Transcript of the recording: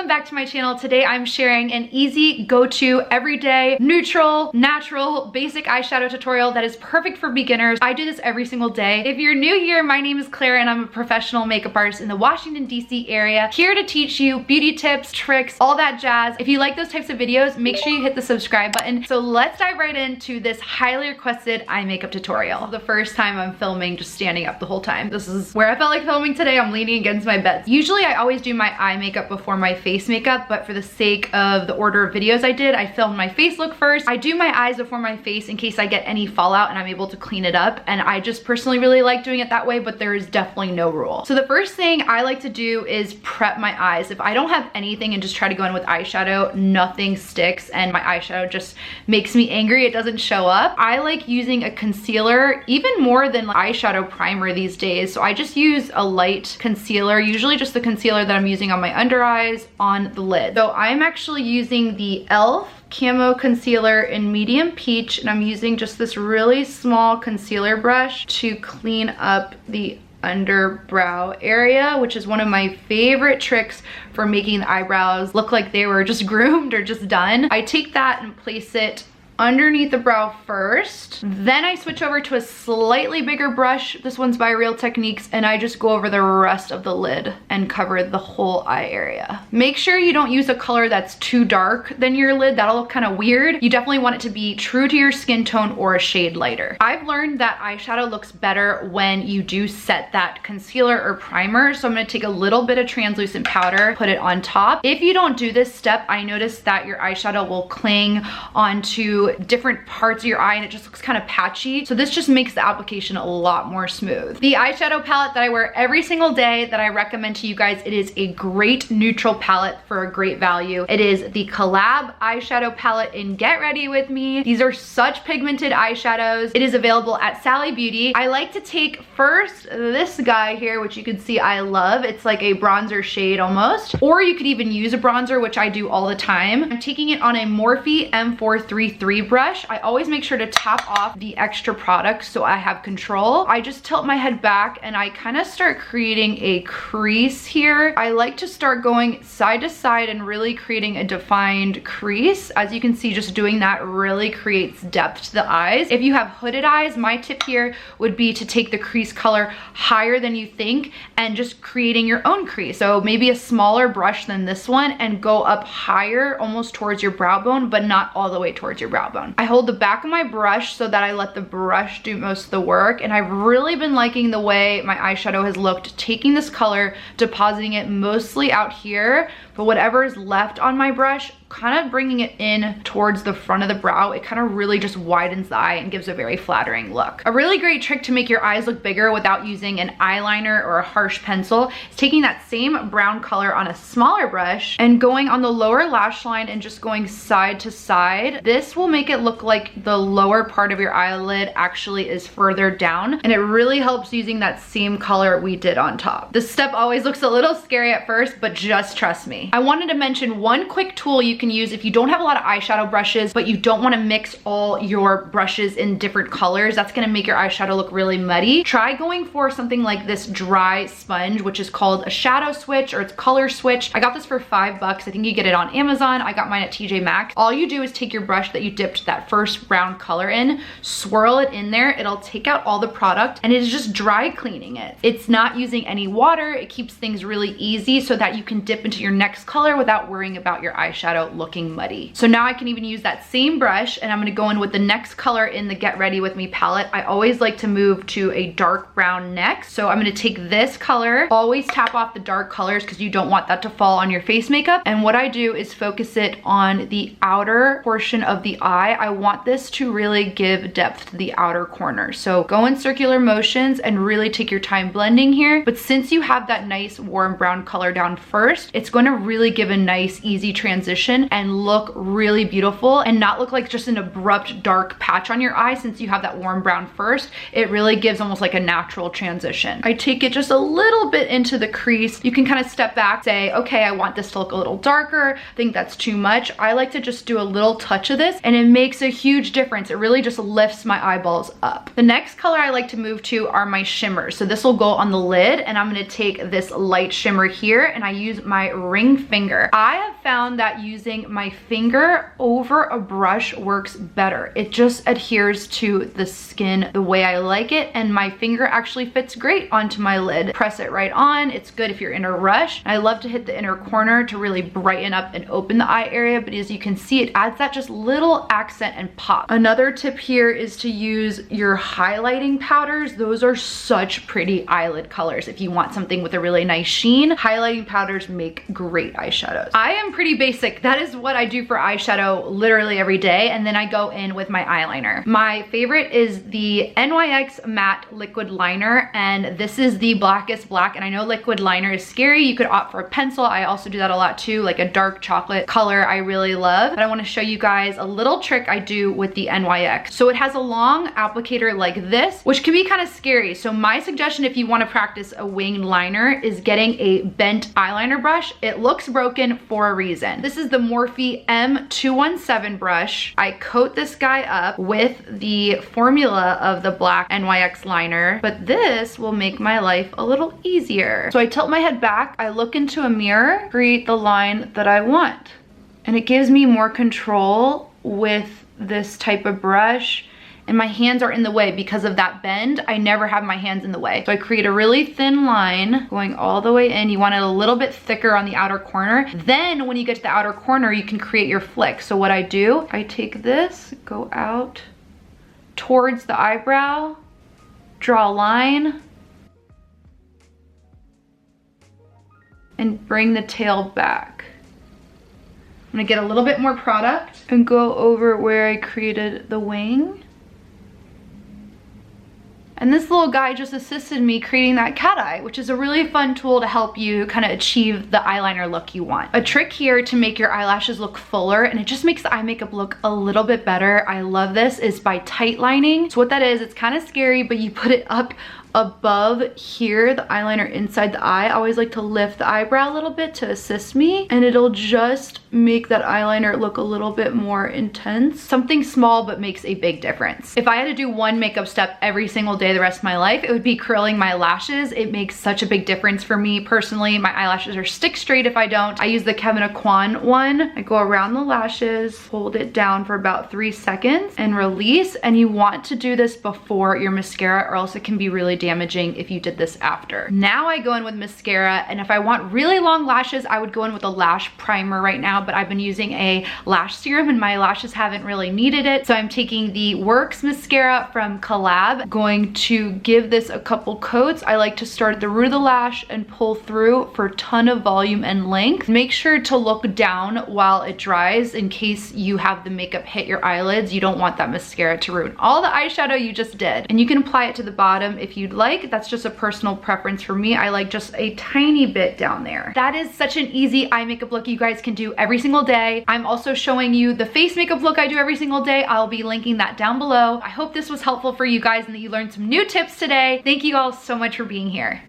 welcome back to my channel. Today I'm sharing an easy go-to everyday neutral natural basic eyeshadow tutorial that is perfect for beginners. I do this every single day. If you're new here, my name is Claire and I'm a professional makeup artist in the Washington D.C. area, here to teach you beauty tips, tricks, all that jazz. If you like those types of videos, make sure you hit the subscribe button. So let's dive right into this highly requested eye makeup tutorial. The first time I'm filming just standing up the whole time. This is where I felt like filming today. I'm leaning against my bed. Usually I always do my eye makeup before my face makeup, but for the sake of the order of videos I did, I filmed my face look first. I do my eyes before my face in case I get any fallout and I'm able to clean it up, and I just personally really like doing it that way, but there is definitely no rule. So the first thing I like to do is prep my eyes. If I don't have anything and just try to go in with eyeshadow, nothing sticks and my eyeshadow just makes me angry. It doesn't show up. I like using a concealer even more than eyeshadow primer these days. So I just use a light concealer, usually just the concealer that I'm using on my under eyes on the lid. So I'm actually using the ELF Camo Concealer in medium peach, and I'm using just this really small concealer brush to clean up the underbrow area, which is one of my favorite tricks for making the eyebrows look like they were just groomed or just done. I take that and place it underneath the brow first. Then I switch over to a slightly bigger brush. This one's by Real Techniques, and I just go over the rest of the lid and cover the whole eye area. Make sure you don't use a color that's too dark than your lid. That'll look kind of weird. You definitely want it to be true to your skin tone or a shade lighter. I've learned that eyeshadow looks better when you do set that concealer or primer. So I'm gonna take a little bit of translucent powder, put it on top. If you don't do this step, I noticed that your eyeshadow will cling onto different parts of your eye and it just looks kind of patchy. So this just makes the application a lot more smooth. The eyeshadow palette that I wear every single day that I recommend to you guys, it is a great neutral palette for a great value. It is the COL-LAB eyeshadow palette in Get Ready With Me. These are such pigmented eyeshadows. It is available at Sally Beauty. I like to take first this guy here, which you can see I love. It's like a bronzer shade almost, or you could even use a bronzer, which I do all the time. I'm taking it on a Morphe M433 brush. I always make sure to tap off the extra product so I have control. I just tilt my head back and I kind of start creating a crease here. I like to start going side to side and really creating a defined crease. As you can see, just doing that really creates depth to the eyes. If you have hooded eyes, my tip here would be to take the crease color higher than you think and just creating your own crease. So maybe a smaller brush than this one and go up higher, almost towards your brow bone, but not all the way towards your brow bone. I hold the back of my brush so that I let the brush do most of the work, and I've really been liking the way my eyeshadow has looked, taking this color, depositing it mostly out here, but whatever is left on my brush, kind of bringing it in towards the front of the brow. It kind of really just widens the eye and gives a very flattering look. A really great trick to make your eyes look bigger without using an eyeliner or a harsh pencil is taking that same brown color on a smaller brush and going on the lower lash line and just going side to side. This will make it look like the lower part of your eyelid actually is further down, and it really helps using that same color we did on top. This step always looks a little scary at first, but just trust me. I wanted to mention one quick tool you can use if you don't have a lot of eyeshadow brushes, but you don't want to mix all your brushes in different colors. That's going to make your eyeshadow look really muddy. Try going for something like this dry sponge, which is called a shadow switch, or it's color switch. I got this for $5. I think you get it on Amazon. I got mine at TJ Maxx. All you do is take your brush that you dipped that first brown color in, swirl it in there. It'll take out all the product and it is just dry cleaning it. It's not using any water. It keeps things really easy so that you can dip into your next color without worrying about your eyeshadow looking muddy. So now I can even use that same brush and I'm gonna go in with the next color in the Get Ready With Me palette. I always like to move to a dark brown next. So I'm gonna take this color, always tap off the dark colors because you don't want that to fall on your face makeup. And what I do is focus it on the outer portion of the eye. I want this to really give depth to the outer corner. So go in circular motions and really take your time blending here. But since you have that nice warm brown color down first, it's going to really give a nice easy transition and look really beautiful and not look like just an abrupt dark patch on your eye. Since you have that warm brown first, it really gives almost like a natural transition. I take it just a little bit into the crease. You can kind of step back, say, okay, I want this to look a little darker. I think that's too much. I like to just do a little touch of this and it makes a huge difference. It really just lifts my eyeballs up. The next color I like to move to are my shimmers. So this will go on the lid and I'm going to take this light shimmer here and I use my ring using finger. I have found that using my finger over a brush works better. It just adheres to the skin the way I like it, and my finger actually fits great onto my lid. Press it right on. It's good if you're in a rush. I love to hit the inner corner to really brighten up and open the eye area, but as you can see, it adds that just little accent and pop. Another tip here is to use your highlighting powders. Those are such pretty eyelid colors. If you want something with a really nice sheen, highlighting powders make great eyeshadows. I am pretty basic. That is what I do for eyeshadow literally every day, and then I go in with my eyeliner. My favorite is the NYX Matte Liquid Liner, and this is the blackest black, and I know liquid liner is scary. You could opt for a pencil. I also do that a lot too, like a dark chocolate color I really love, but I want to show you guys a little trick I do with the NYX. So it has a long applicator like this, which can be kind of scary. So my suggestion if you want to practice a winged liner is getting a bent eyeliner brush. It looks broken for a reason. This is the Morphe M217 brush. I coat this guy up with the formula of the black NYX liner, but this will make my life a little easier. So I tilt my head back, I look into a mirror, create the line that I want. And it gives me more control with this type of brush, and my hands are in the way because of that bend. I never have my hands in the way. So I create a really thin line going all the way in. You want it a little bit thicker on the outer corner. Then when you get to the outer corner, you can create your flick. So what I do, I take this, go out towards the eyebrow, draw a line, and bring the tail back. I'm gonna get a little bit more product and go over where I created the wing. And this little guy just assisted me creating that cat eye, which is a really fun tool to help you kind of achieve the eyeliner look you want. A trick here to make your eyelashes look fuller, and it just makes the eye makeup look a little bit better, I love this, is by tight lining. So what that is, it's kind of scary, but you put it up above here, the eyeliner inside the eye. I always like to lift the eyebrow a little bit to assist me, and it'll just make that eyeliner look a little bit more intense. Something small but makes a big difference. If I had to do one makeup step every single day the rest of my life, it would be curling my lashes. It makes such a big difference for me personally. My eyelashes are stick straight if I don't. I use the Kevin Aquan one. I go around the lashes, hold it down for about 3 seconds and release, and you want to do this before your mascara or else it can be really damaging if you did this after. Now I go in with mascara, and if I want really long lashes, I would go in with a lash primer right now, but I've been using a lash serum and my lashes haven't really needed it. So I'm taking the Works mascara from COL-LAB, going to give this a couple coats. I like to start at the root of the lash and pull through for a ton of volume and length. Make sure to look down while it dries in case you have the makeup hit your eyelids. You don't want that mascara to ruin all the eyeshadow you just did. And you can apply it to the bottom if you'd like. That's just a personal preference for me. I like just a tiny bit down there. That is such an easy eye makeup look you guys can do every single day. I'm also showing you the face makeup look I do every single day. I'll be linking that down below. I hope this was helpful for you guys and that you learned some new tips today. Thank you all so much for being here.